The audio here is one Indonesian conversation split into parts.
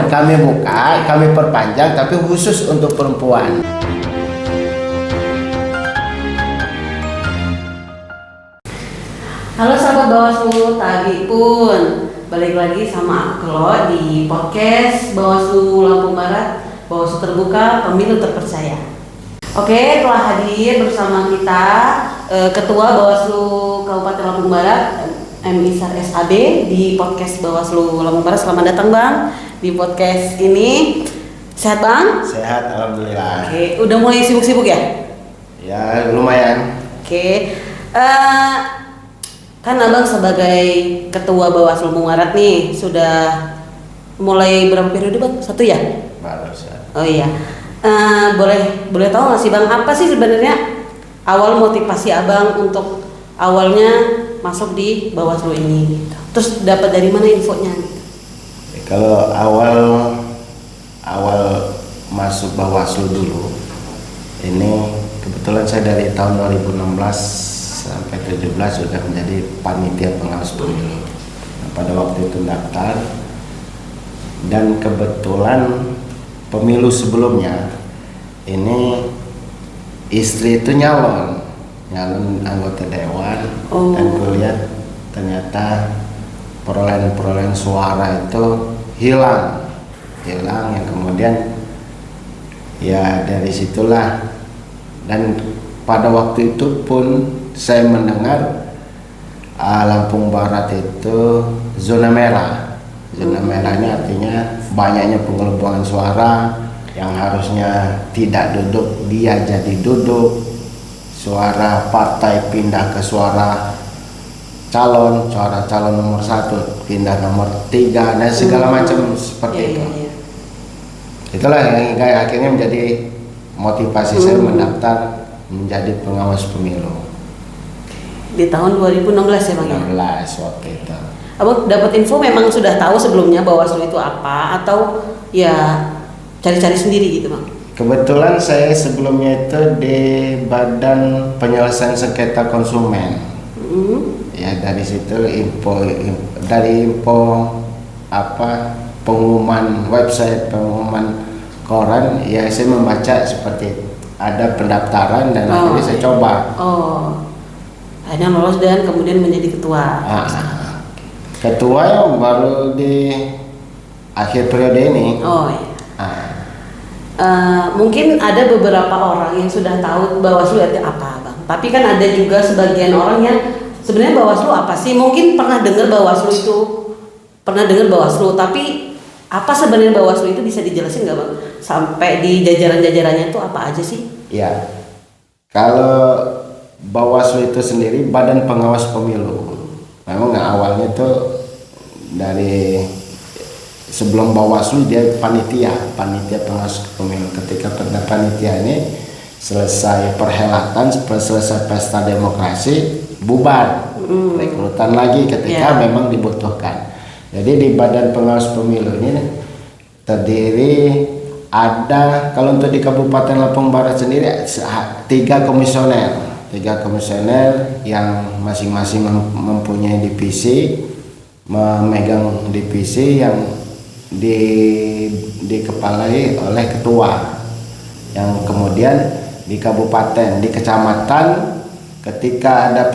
kami buka, kami perpanjang, tapi khusus untuk perempuan. Halo sahabat Bawaslu, tadi pun balik lagi sama aku Kelo di podcast Bawaslu Lampung Barat, Bawaslu Terbuka, Pemilu Terpercaya. Oke, telah hadir bersama kita Ketua Bawaslu Kabupaten Lampung Barat, M. Isar SAB, di podcast Bawaslu Lampung Barat. Selamat datang Bang di podcast ini. Sehat Bang? Sehat, alhamdulillah. Oke, udah mulai sibuk-sibuk ya? Ya, lumayan. Oke. Kan Abang sebagai Ketua Bawaslu Lampung Barat nih sudah mulai berapa periode Bang? 1 ya? Baru. Oh iya. Boleh tahu nggak sih Bang, apa sih sebenarnya awal motivasi Abang untuk awalnya masuk di Bawaslu ini gitu. Terus dapat dari mana infonya gitu? Kalau awal masuk Bawaslu dulu, ini kebetulan saya dari tahun 2016 sampai 17 sudah menjadi panitia pengawas pemilu. Nah, pada waktu itu daftar, dan kebetulan pemilu sebelumnya ini istri itu nyalon anggota dewan. Dan kulihat ternyata perolehan suara itu hilang yang kemudian ya dari situlah, dan pada waktu itu pun saya mendengar Lampung Barat itu zona merah. Zona merahnya artinya banyaknya penggelembungan suara, yang harusnya tidak duduk dia jadi duduk, suara partai pindah ke suara calon nomor 1 pindah nomor 3, dan segala macam seperti itu. Itulah yang akhirnya menjadi motivasi saya mendaftar menjadi pengawas pemilu. Di tahun 2016 ya Bang? 16 waktu itu. Abang dapat info memang sudah tahu sebelumnya Bawaslu itu apa, atau ya cari-cari sendiri gitu Bang? Kebetulan saya sebelumnya itu di Badan Penyelesaian Sengketa Konsumen. Ya dari situ info pengumuman website, pengumuman koran, ya saya membaca seperti ada pendaftaran dan akhirnya saya coba. Akhirnya lolos dan kemudian menjadi ketua. Ketua yang baru di akhir periode ini. Mungkin ada beberapa orang yang sudah tahu Bawaslu itu apa Bang, tapi kan ada juga sebagian orang yang sebenarnya Bawaslu apa sih? Mungkin pernah dengar Bawaslu, tapi apa sebenarnya Bawaslu itu, bisa dijelasin nggak Bang? Sampai di jajaran-jajarannya itu apa aja sih? Ya, kalau Bawaslu itu sendiri Badan Pengawas Pemilu. Memang awalnya itu dari sebelum Bawaslu dia panitia pengawas pemilu. Ketika panitia ini selesai perhelatan, selesai pesta demokrasi, bubar, rekrutan lagi ketika memang dibutuhkan. Jadi di Badan Pengawas Pemilu ini terdiri ada, kalau untuk di Kabupaten Lampung Barat sendiri 3 komisioner yang masing-masing mempunyai divisi, memegang divisi yang dikepalai oleh ketua, yang kemudian di kabupaten, di kecamatan ketika ada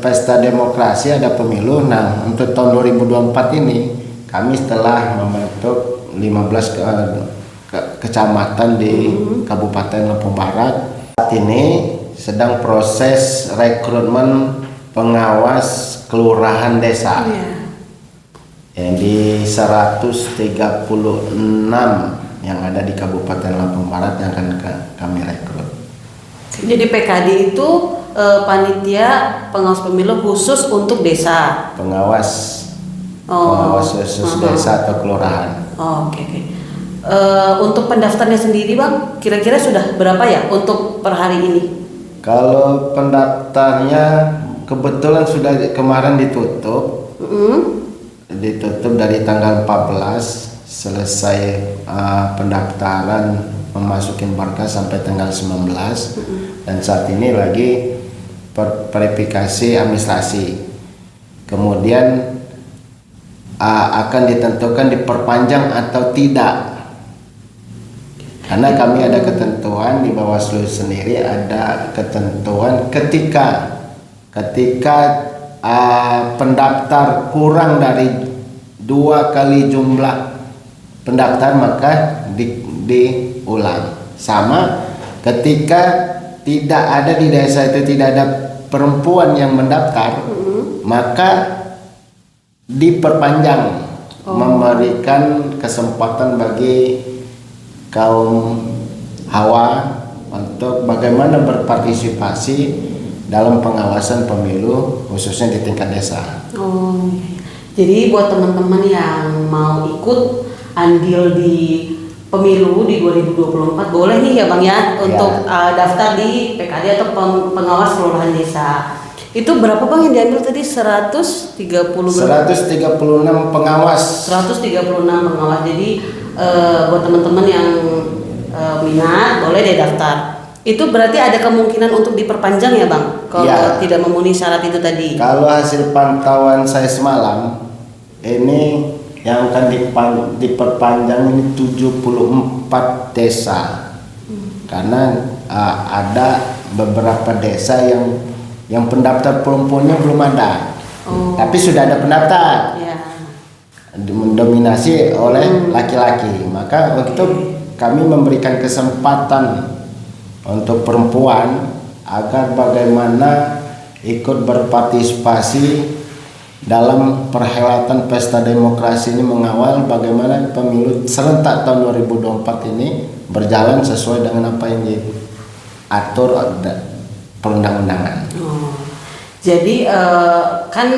pesta demokrasi, ada pemilu. Nah, untuk tahun 2024 ini kami setelah membentuk 15 kecamatan di Kabupaten Lampung Barat, saat ini sedang proses rekrutmen pengawas kelurahan desa. Yang di 136 yang ada di Kabupaten Lampung Barat yang akan kami rekrut. Jadi PKD itu panitia pengawas pemilu khusus untuk desa. Pengawas khusus desa atau kelurahan. Oke. Untuk pendaftarnya sendiri Bang, kira-kira sudah berapa ya untuk per hari ini? Kalau pendaftarnya kebetulan sudah kemarin ditutup. Ditutup dari tanggal 14, selesai pendaftaran memasukin berkas sampai tanggal 19. Dan saat ini lagi verifikasi administrasi. Kemudian akan ditentukan diperpanjang atau tidak. Karena kami ada ketentuan di Bawaslu sendiri, ada ketentuan ketika pendaftar kurang dari 2 kali jumlah pendaftar maka diulang. Sama ketika tidak ada di desa itu tidak ada perempuan yang mendaftar, maka diperpanjang, memberikan kesempatan bagi kaum Hawa untuk bagaimana berpartisipasi dalam pengawasan pemilu khususnya di tingkat desa. Oh, jadi buat teman-teman yang mau ikut andil di pemilu di 2024 boleh nih ya Bang ya untuk daftar di PKD atau pengawas kelurahan desa. Itu berapa Bang yang diambil tadi? 136 pengawas. 136 pengawas. Jadi buat teman-teman yang minat boleh deh daftar. Itu berarti ada kemungkinan untuk diperpanjang ya Bang kalau tidak memenuhi syarat itu tadi. Kalau hasil pantauan saya semalam ini yang akan diperpanjang ini 74 desa. Karena ada beberapa desa yang pendaftar perempuannya belum ada. Tapi sudah ada pendaftar. Mendominasi oleh laki-laki. Maka untuk kami memberikan kesempatan untuk perempuan agar bagaimana ikut berpartisipasi dalam perhelatan pesta demokrasi ini, mengawal bagaimana pemilu serentak tahun 2024 ini berjalan sesuai dengan apa yang diatur perundang-undangan. Jadi kan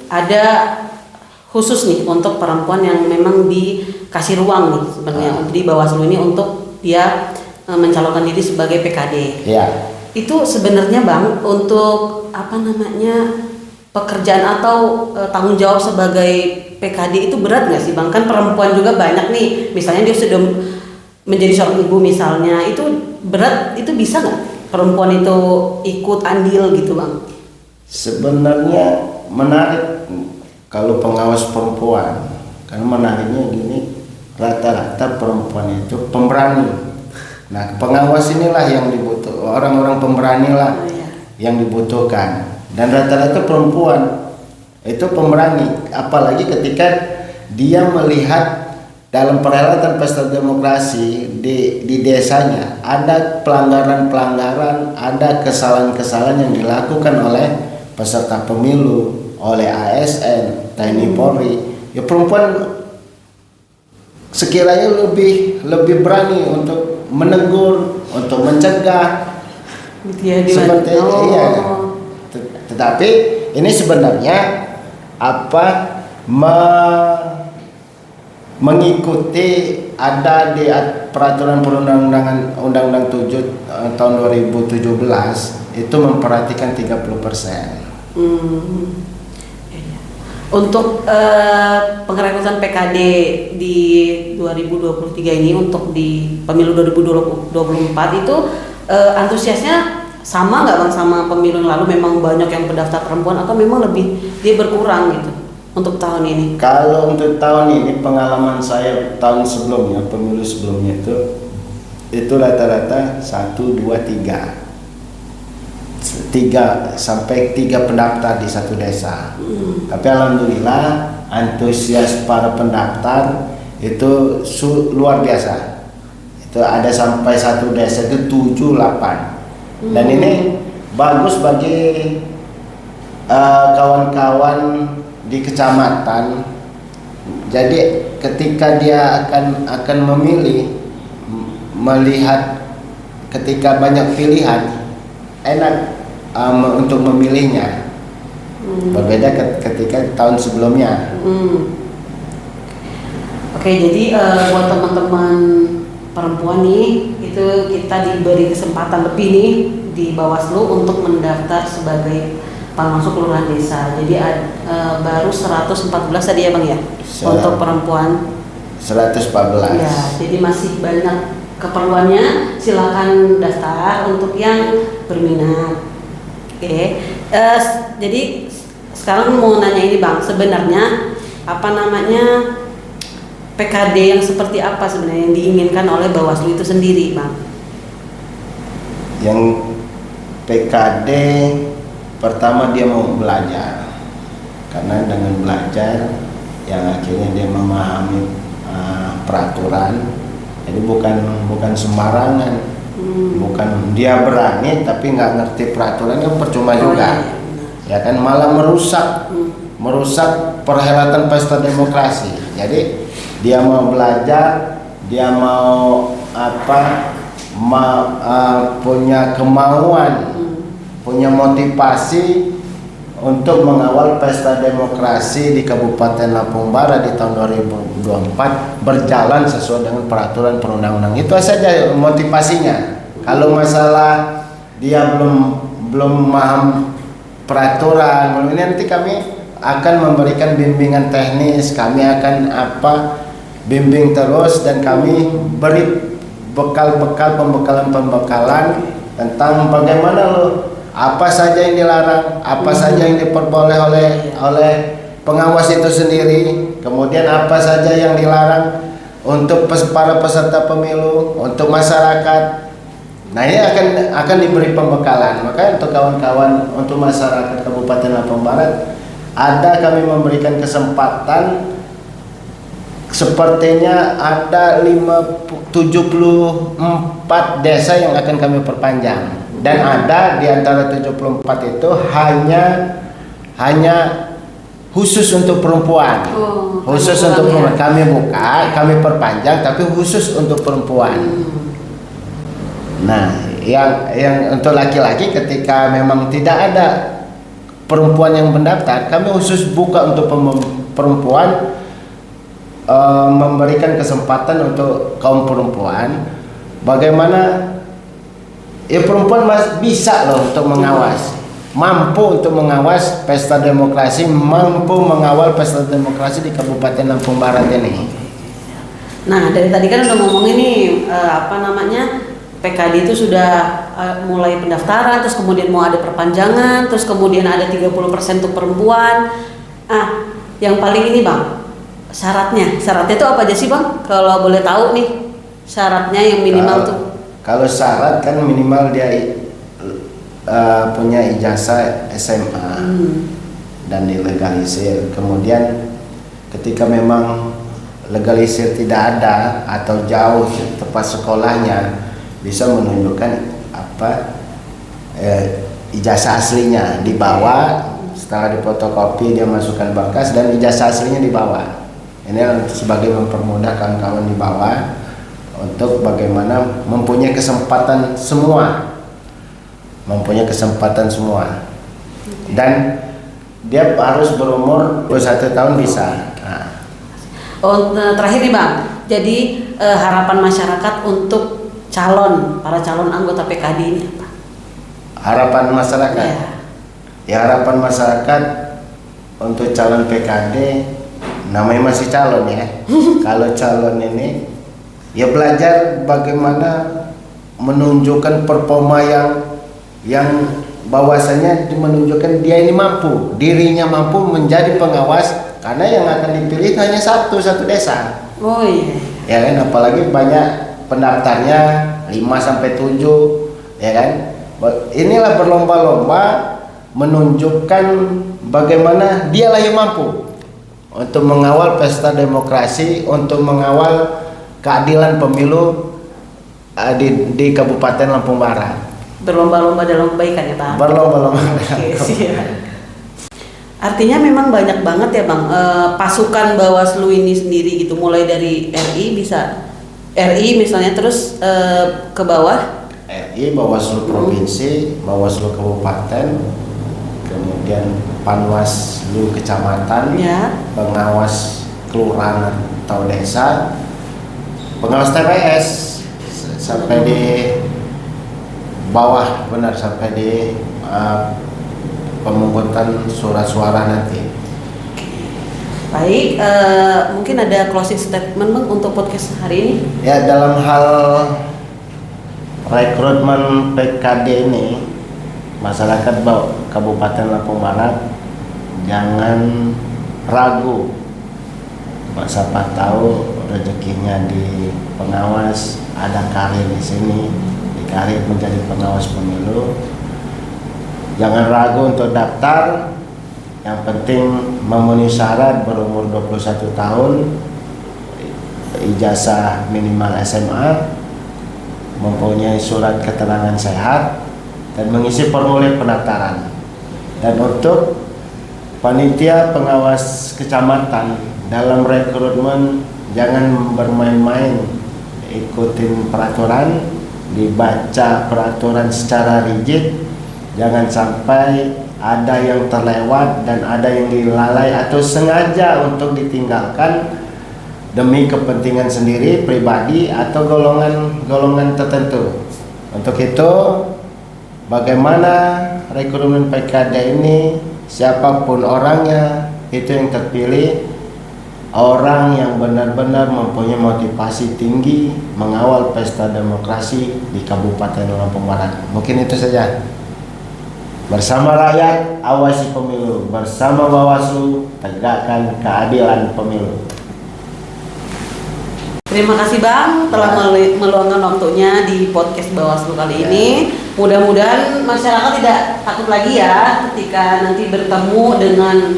ada khusus nih untuk perempuan yang memang dikasih ruang nih sebenarnya di Bawaslu ini untuk dia mencalonkan diri sebagai PKD. Itu sebenarnya Bang untuk apa namanya pekerjaan atau tanggung jawab sebagai PKD itu berat nggak sih Bang? Kan perempuan juga banyak nih, misalnya dia sudah menjadi seorang ibu misalnya, itu berat, itu bisa nggak perempuan itu ikut andil gitu Bang? Sebenarnya menarik kalau pengawas perempuan, karena menariknya gini, rata-rata perempuan itu pemberani. Nah, pengawas inilah yang dibutuhkan, orang-orang pemberani lah yang dibutuhkan. Dan rata-rata perempuan itu pemberani, apalagi ketika dia melihat dalam perhelatan pesta demokrasi di desanya ada pelanggaran-pelanggaran, ada kesalahan-kesalahan yang dilakukan oleh peserta pemilu, oleh ASN, TNI Polri. Ya perempuan sekiranya lebih berani untuk menegur, untuk mencegah. Seperti tetapi ini sebenarnya mengikuti ada di peraturan perundang-undangan Undang-Undang 7 tahun 2017 itu memperhatikan 30%. Untuk pengrekrutan PKD di 2023 ini untuk di pemilu 2024 itu antusiasnya sama nggak Bang sama pemilu yang lalu? Memang banyak yang pendaftar perempuan atau memang lebih dia berkurang gitu untuk tahun ini? Kalau untuk tahun ini pengalaman saya tahun sebelumnya, pemilu sebelumnya itu rata-rata 1, 2, 3 sampai 3 pendaftar di satu desa. Tapi alhamdulillah antusias para pendaftar itu luar biasa. Itu ada sampai satu desa itu 7, 8. Dan ini bagus bagi kawan-kawan di kecamatan. Jadi ketika dia akan memilih, melihat ketika banyak pilihan, enak untuk memilihnya. Berbeda ketika tahun sebelumnya. Oke, jadi buat teman-teman perempuan nih, itu kita diberi kesempatan lebih nih di Bawaslu untuk mendaftar sebagai pengasuh kelurahan desa. Jadi baru 114 tadi ya Bang ya, untuk perempuan 114. Ya, jadi masih banyak keperluannya. Silakan daftar untuk yang berminat. Oke. Jadi sekarang mau nanya ini Bang, sebenarnya apa namanya PKD yang seperti apa sebenarnya yang diinginkan oleh Bawaslu itu sendiri, Bang? Yang PKD pertama dia mau belajar, karena dengan belajar yang akhirnya dia memahami peraturan. Jadi bukan sembarangan, bukan dia berani tapi nggak ngerti peraturan kan percuma juga, ya kan, malah merusak perhelatan pesta demokrasi. Jadi dia mau belajar, dia mau punya kemauan, punya motivasi untuk mengawal pesta demokrasi di Kabupaten Lampung Barat di tahun 2024 berjalan sesuai dengan peraturan perundang-undang. Itu saja motivasinya. Kalau masalah dia belum paham peraturan, ini nanti kami akan memberikan bimbingan teknis, kami akan bimbing terus, dan kami beri pembekalan tentang bagaimana apa saja yang dilarang, apa saja yang diperboleh oleh pengawas itu sendiri, kemudian apa saja yang dilarang untuk para peserta pemilu, untuk masyarakat. Nah, ini akan diberi pembekalan. Maka untuk kawan-kawan, untuk masyarakat Kabupaten Lampung Barat, kami memberikan kesempatan. Sepertinya ada 74 desa yang akan kami perpanjang, dan ada di antara 74 itu hanya khusus untuk perempuan. Khusus untuk perempuan. Kami buka, kami perpanjang, tapi khusus untuk perempuan. Nah, yang untuk laki-laki, ketika memang tidak ada perempuan yang mendaftar, kami khusus buka untuk perempuan. Memberikan kesempatan untuk kaum perempuan, bagaimana perempuan bisa untuk mengawas, mampu untuk mengawas pesta demokrasi, mampu mengawal pesta demokrasi di Kabupaten Lampung Barat ini. Nah, dari tadi kan udah ngomong ini PKD itu sudah mulai pendaftaran, terus kemudian mau ada perpanjangan, terus kemudian ada 30% untuk perempuan. Yang paling ini, Bang, syaratnya itu apa aja sih, Bang? Kalau boleh tahu nih syaratnya yang minimal tuh. Kalau syarat kan minimal dia punya ijazah SMA dan dilegalisir. Kemudian ketika memang legalisir tidak ada atau jauh tempat sekolahnya, bisa menunjukkan ijazah aslinya dibawa. Setelah difotokopi dia masukkan berkas dan ijazah aslinya dibawa. Ini sebagai mempermudah kawan-kawan di bawah untuk bagaimana mempunyai kesempatan semua, dan dia harus berumur 21 tahun bisa. Terakhir nih, Bang, jadi harapan masyarakat untuk para calon anggota PKD ini apa? Harapan masyarakat? Harapan masyarakat untuk calon PKD, namanya masih calon ya. Kalau calon ini ya belajar bagaimana menunjukkan performa yang bahwasanya menunjukkan dia ini mampu, dirinya mampu menjadi pengawas, karena yang akan dipilih hanya satu desa. Oh iya. Ya kan, apalagi banyak pendaftarnya 5-7, ya kan. Inilah berlomba-lomba menunjukkan bagaimana dialah yang mampu untuk mengawal pesta demokrasi, untuk mengawal keadilan pemilu di Kabupaten Lampung Barat. Berlomba-lomba dalam kebaikan ya, Bang? Berlomba-lomba. Artinya memang banyak banget ya, Bang, pasukan Bawaslu ini sendiri gitu, mulai dari RI misalnya, terus ke bawah. RI, Bawaslu Provinsi, Bawaslu Kabupaten, kemudian Panwaslu Kecamatan, pengawas kelurahan atau desa, pengawas TPS, sampai di bawah, benar, sampai di pemungutan surat suara nanti. Baik, mungkin ada closing statement, Bang, untuk podcast hari ini? Ya, dalam hal rekrutmen PKD ini, masyarakat Kabupaten Lampung Barat jangan ragu siapa tahu rezekinya di pengawas, ada karir di sini, di karir menjadi pengawas pemilu. Jangan ragu untuk daftar. Yang penting memenuhi syarat berumur 21 tahun, ijazah minimal SMA, mempunyai surat keterangan sehat, dan mengisi formulir pendaftaran. Dan untuk panitia pengawas kecamatan dalam rekrutmen, jangan bermain-main, ikutin peraturan, dibaca peraturan secara rigid, jangan sampai ada yang terlewat dan ada yang dilalai atau sengaja untuk ditinggalkan demi kepentingan sendiri, pribadi, atau golongan tertentu. Untuk itu, bagaimana rekrutmen PKD ini, siapapun orangnya, itu yang terpilih orang yang benar-benar mempunyai motivasi tinggi mengawal pesta demokrasi di Kabupaten Lampung Barat. Mungkin itu saja. Bersama rakyat, awasi pemilu. Bersama Bawaslu, tegakkan keadilan pemilu. Terima kasih Bang telah meluangkan waktunya di podcast Bawaslu kali ini. Mudah-mudahan masyarakat tidak takut lagi ya ketika nanti bertemu dengan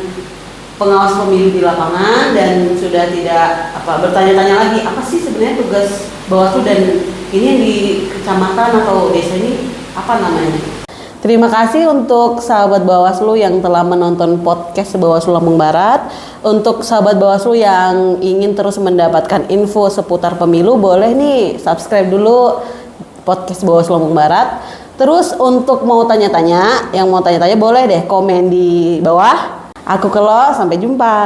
pengawas pemilu di lapangan dan sudah tidak bertanya-tanya lagi apa sih sebenarnya tugas Bawaslu dan ini yang di kecamatan atau desa ini apa namanya. Terima kasih untuk sahabat Bawaslu yang telah menonton podcast Bawaslu Lampung Barat. Untuk sahabat Bawaslu yang ingin terus mendapatkan info seputar pemilu, boleh nih subscribe dulu podcast Bawaslu Lampung Barat. Terus untuk mau tanya-tanya, yang mau tanya-tanya boleh deh komen di bawah. Aku Kelo, sampai jumpa.